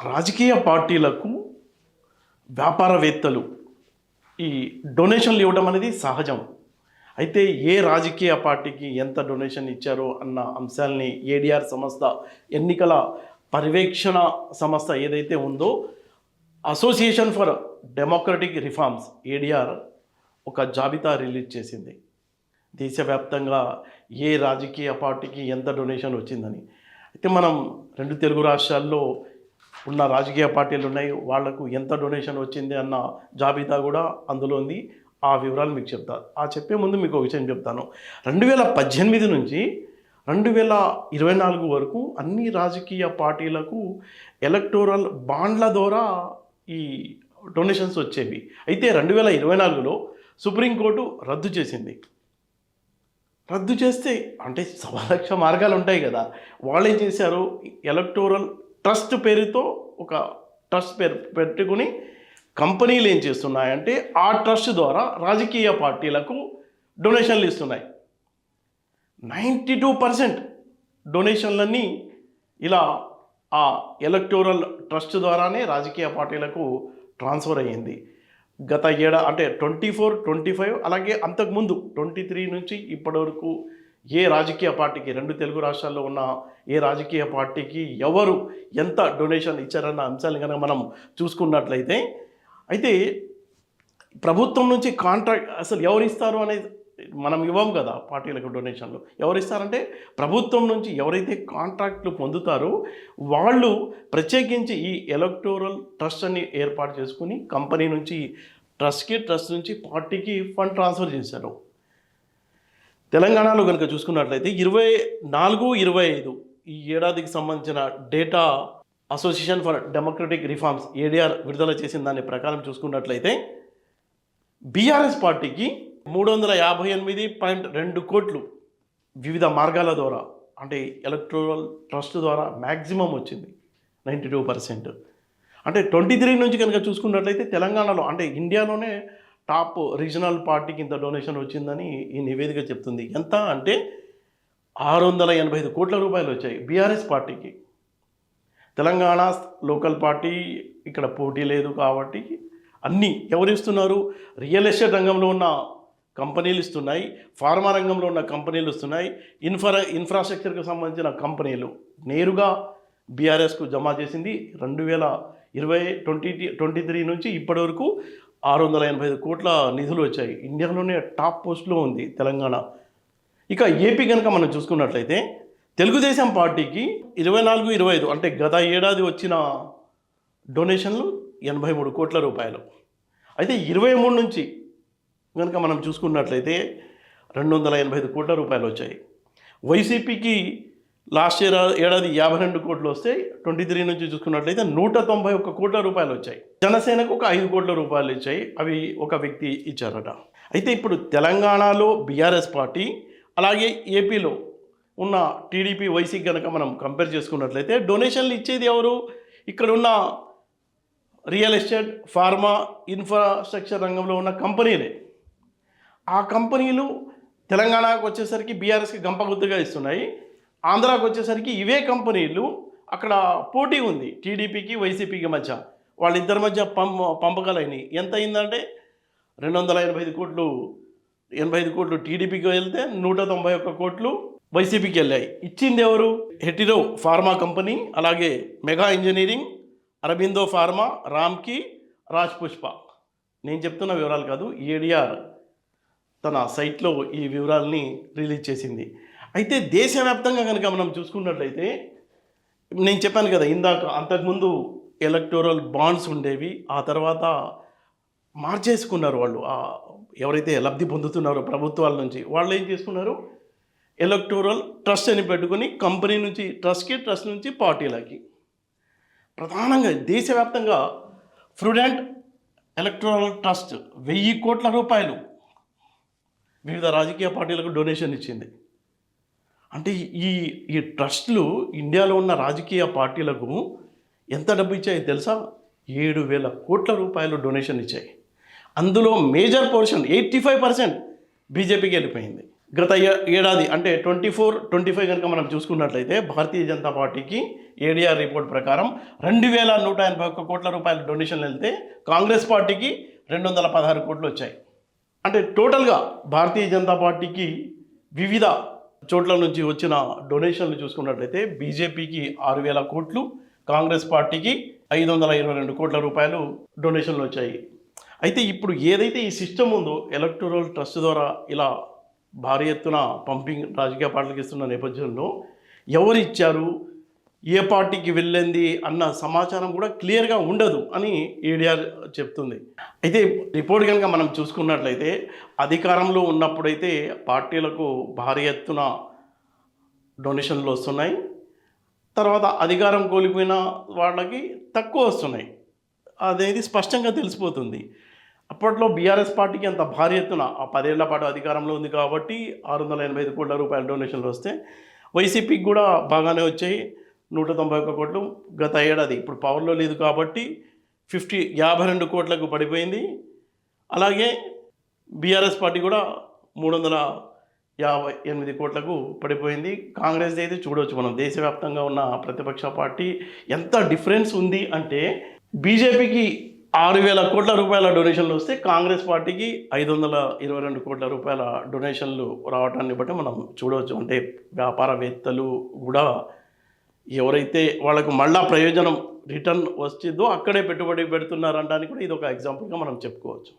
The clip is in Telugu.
రాజకీయ పార్టీలకు వ్యాపారవేత్తలు ఈ డొనేషన్లు ఇవ్వడం అనేది సహజం. అయితే ఏ రాజకీయ పార్టీకి ఎంత డొనేషన్ ఇచ్చారో అన్న అంశాలని ఏడీఆర్ సంస్థ, ఎన్నికల పర్యవేక్షణ సంస్థ ఏదైతే ఉందో, association for democratic reforms ADR ఒక జాబితా రిలీజ్ చేసింది. దేశవ్యాప్తంగా ఏ రాజకీయ పార్టీకి ఎంత డొనేషన్ వచ్చిందని. అయితే మనం రెండు తెలుగు రాష్ట్రాల్లో ఉన్న రాజకీయ పార్టీలు ఉన్నాయి, వాళ్లకు ఎంత డొనేషన్ వచ్చింది అన్న జాబితా కూడా అందులో ఉంది. ఆ వివరాలు మీకు చెప్తాను. చెప్పే ముందు మీకు ఒక విషయం చెప్తాను. 2018 నుంచి 2024 వరకు అన్ని రాజకీయ పార్టీలకు ఎలక్టోరల్ బాండ్ల ద్వారా ఈ డొనేషన్స్ వచ్చేవి. అయితే 2024లో సుప్రీంకోర్టు రద్దు చేసింది. రద్దు చేస్తే అంటే సవాలక్ష మార్గాలు ఉంటాయి కదా, వాళ్ళు ఏం చేశారు, ఎలక్టోరల్ ట్రస్ట్ పేరుతో ఒక ట్రస్ట్ పేరు పెట్టుకుని కంపెనీలు ఏం చేస్తున్నాయంటే ఆ ట్రస్ట్ ద్వారా రాజకీయ పార్టీలకు డొనేషన్లు ఇస్తున్నాయి. 92% డొనేషన్లన్నీ ఇలా ఆ ఎలక్టోరల్ ట్రస్ట్ ద్వారానే రాజకీయ పార్టీలకు ట్రాన్స్ఫర్ అయ్యింది. గత అంటే 24, 25 అలాగే అంతకుముందు 23 నుంచి ఇప్పటి వరకు ఏ రాజకీయ పార్టీకి, రెండు తెలుగు రాష్ట్రాల్లో ఉన్న ఏ రాజకీయ పార్టీకి ఎవరు ఎంత డొనేషన్ ఇచ్చారన్న అంశాలను కనుక మనం చూసుకున్నట్లయితే, అయితే ప్రభుత్వం నుంచి కాంట్రాక్ట్ అసలు ఎవరు ఇస్తారు అనేది మనం ఇవ్వం కదా పార్టీలకు డొనేషన్లు. ఎవరు ఇస్తారంటే ప్రభుత్వం నుంచి ఎవరైతే కాంట్రాక్ట్లు పొందుతారో వాళ్ళు ప్రత్యేకించి ఈ ఎలక్టోరల్ ట్రస్ట్ అని ఏర్పాటు చేసుకుని కంపెనీ నుంచి ట్రస్ట్కి, ట్రస్ట్ నుంచి పార్టీకి ఫండ్ ట్రాన్స్ఫర్ చేశారు. తెలంగాణలో కనుక చూసుకున్నట్లయితే 24, 25 ఈ ఏడాదికి సంబంధించిన data association for democratic reforms ADR విడుదల చేసిన దాని ప్రకారం చూసుకున్నట్లయితే బీఆర్ఎస్ పార్టీకి 358.2 కోట్లు వివిధ మార్గాల ద్వారా, అంటే ఎలక్టోరల్ ట్రస్ట్ ద్వారా మ్యాక్సిమం వచ్చింది 92%. అంటే 23 నుంచి కనుక చూసుకున్నట్లయితే తెలంగాణలో, అంటే ఇండియాలోనే టాప్ రీజనల్ పార్టీకి ఇంత డొనేషన్ వచ్చిందని ఈ నివేదిక చెప్తుంది. ఎంత అంటే 685 కోట్ల రూపాయలు వచ్చాయి బీఆర్ఎస్ పార్టీకి. తెలంగాణ లోకల్ పార్టీ ఇక్కడ పోటీ లేదు కాబట్టి అన్నీ ఎవరు ఇస్తున్నారు, రియల్ ఎస్టేట్ రంగంలో ఉన్న కంపెనీలు ఇస్తున్నాయి, ఫార్మా రంగంలో ఉన్న కంపెనీలు ఇస్తున్నాయి, ఇన్ఫ్రాస్ట్రక్చర్కి సంబంధించిన కంపెనీలు నేరుగా బీఆర్ఎస్కు జమ చేసింది. 2023 నుంచి ఇప్పటి వరకు 685 కోట్ల నిధులు వచ్చాయి. ఇండియాలోనే టాప్ పోస్ట్లో ఉంది తెలంగాణ. ఇక ఏపీ కనుక మనం చూసుకున్నట్లయితే తెలుగుదేశం పార్టీకి 24, 25 అంటే గత ఏడాది వచ్చిన డొనేషన్లు 83 కోట్ల రూపాయలు. అయితే 23 నుంచి కనుక మనం చూసుకున్నట్లయితే 285 కోట్ల రూపాయలు వచ్చాయి. వైసీపీకి లాస్ట్ ఏడాది 52 కోట్లు వస్తే 23 నుంచి చూసుకున్నట్లయితే 191 కోట్ల రూపాయలు వచ్చాయి. జనసేనకు ఒక 5 కోట్ల రూపాయలు ఇచ్చాయి, అవి ఒక వ్యక్తి ఇచ్చారట. అయితే ఇప్పుడు తెలంగాణలో బీఆర్ఎస్ పార్టీ, అలాగే ఏపీలో ఉన్న టీడీపీ, వైసీపీ కనుక మనం కంపేర్ చేసుకున్నట్లయితే డొనేషన్లు ఇచ్చేది ఎవరు, ఇక్కడ ఉన్న రియల్ ఎస్టేట్, ఫార్మా, ఇన్ఫ్రాస్ట్రక్చర్ రంగంలో ఉన్న కంపెనీలే. ఆ కంపెనీలు తెలంగాణకు వచ్చేసరికి బీఆర్ఎస్కి గంపగుత్తుగా ఇస్తున్నాయి. ఆంధ్రాకు వచ్చేసరికి ఇవే కంపెనీలు అక్కడ పోటీ ఉంది టీడీపీకి, వైసీపీకి మధ్య. వాళ్ళిద్దరి మధ్య పంపకాలు అయినాయి. ఎంత అయిందంటే 285 కోట్లు, 85 కోట్లు టీడీపీకి వెళ్తే 191 కోట్లు వైసీపీకి వెళ్ళాయి. ఇచ్చింది ఎవరు, హెటిరో ఫార్మా కంపెనీ, అలాగే మెగా ఇంజనీరింగ్, అరబిందో ఫార్మా, రామ్కి, రాజ్ పుష్ప. నేను చెప్తున్న వివరాలు కాదు, ఏడీఆర్ తన సైట్లో ఈ వివరాలని రిలీజ్ చేసింది. అయితే దేశవ్యాప్తంగా కనుక మనం చూసుకున్నట్లయితే, నేను చెప్పాను కదా ఇందాక, అంతకుముందు ఎలక్టోరల్ బాండ్స్ ఉండేవి, ఆ తర్వాత మార్చేసుకున్నారు వాళ్ళు. ఎవరైతే లబ్ధి పొందుతున్నారో ప్రభుత్వాల నుంచి, వాళ్ళు ఏం చేసుకున్నారు, ఎలక్టోరల్ ట్రస్ట్ అని పెట్టుకుని కంపెనీ నుంచి ట్రస్ట్కి, ట్రస్ట్ నుంచి పార్టీలకి. ప్రధానంగా దేశవ్యాప్తంగా ప్రుడెంట్ ఎలక్టోరల్ ట్రస్ట్ 1000 కోట్ల రూపాయలు వివిధ రాజకీయ పార్టీలకు డొనేషన్ ఇచ్చింది. అంటే ఈ ట్రస్ట్లు ఇండియాలో ఉన్న రాజకీయ పార్టీలకు ఎంత డబ్బు ఇచ్చాయి తెలుసా, 7,000 కోట్ల రూపాయలు డొనేషన్ ఇచ్చాయి. అందులో మేజర్ పోర్షన్ 85% బీజేపీకి వెళ్ళిపోయింది. గత ఏడాది అంటే 24-25 కనుక మనం చూసుకున్నట్లయితే భారతీయ జనతా పార్టీకి ఏడీఆర్ రిపోర్ట్ ప్రకారం 2181 కోట్ల రూపాయల డొనేషన్లు వెళ్తే కాంగ్రెస్ పార్టీకి 216 కోట్లు వచ్చాయి. అంటే టోటల్గా భారతీయ జనతా పార్టీకి వివిధ చోట్ల నుంచి వచ్చిన డొనేషన్లు చూసుకున్నట్లయితే బీజేపీకి 6,000 కోట్లు, కాంగ్రెస్ పార్టీకి 522 కోట్ల రూపాయలు డొనేషన్లు వచ్చాయి. అయితే ఇప్పుడు ఏదైతే ఈ సిస్టమ్ ఉందో ఎలక్టోరల్ ట్రస్ట్ ద్వారా ఇలా భారీ ఎత్తున పంపింగ్ రాజకీయ పార్టీలకు ఇస్తున్న నేపథ్యంలో ఎవరు ఇచ్చారు, ఏ పార్టీకి వెళ్ళింది అన్న సమాచారం కూడా క్లియర్గా ఉండదు అని ఏడీఆర్ చెప్తుంది. అయితే రిపోర్ట్ కనుక మనం చూసుకున్నట్లయితే అధికారంలో ఉన్నప్పుడైతే పార్టీలకు భారీ ఎత్తున డొనేషన్లు వస్తున్నాయి, తర్వాత అధికారం కోల్పోయిన వాళ్ళకి తక్కువ వస్తున్నాయి. అనేది స్పష్టంగా తెలిసిపోతుంది. అప్పట్లో బీఆర్ఎస్ పార్టీకి అంత భారీ ఎత్తున ఆ 10 ఏళ్ల పాటు అధికారంలో ఉంది కాబట్టి 685 కోట్ల రూపాయల డొనేషన్లు వస్తే, వైసీపీకి కూడా బాగానే వచ్చాయి 191 కోట్లు. గత ఏడాది ఇప్పుడు పవర్లో లేదు కాబట్టి 52 కోట్లకు పడిపోయింది. అలాగే బీఆర్ఎస్ పార్టీ కూడా 358 కోట్లకు పడిపోయింది. కాంగ్రెస్ అయితే చూడవచ్చు మనం, దేశవ్యాప్తంగా ఉన్న ప్రతిపక్ష పార్టీ ఎంత డిఫరెన్స్ ఉంది అంటే బీజేపీకి 6,000 కోట్ల రూపాయల డొనేషన్లు వస్తే కాంగ్రెస్ పార్టీకి 522 కోట్ల రూపాయల డొనేషన్లు రావటాన్ని బట్టి మనం చూడవచ్చు. అంటే వ్యాపారవేత్తలు కూడా ఎవరైతే వాళ్ళకు మళ్ళా ప్రయోజనం రిటర్న్ వచ్చిందో అక్కడే పెట్టుబడి పెడుతున్నారనడానికి కూడా ఇది ఒక ఎగ్జాంపుల్గా మనం చెప్పుకోవచ్చు.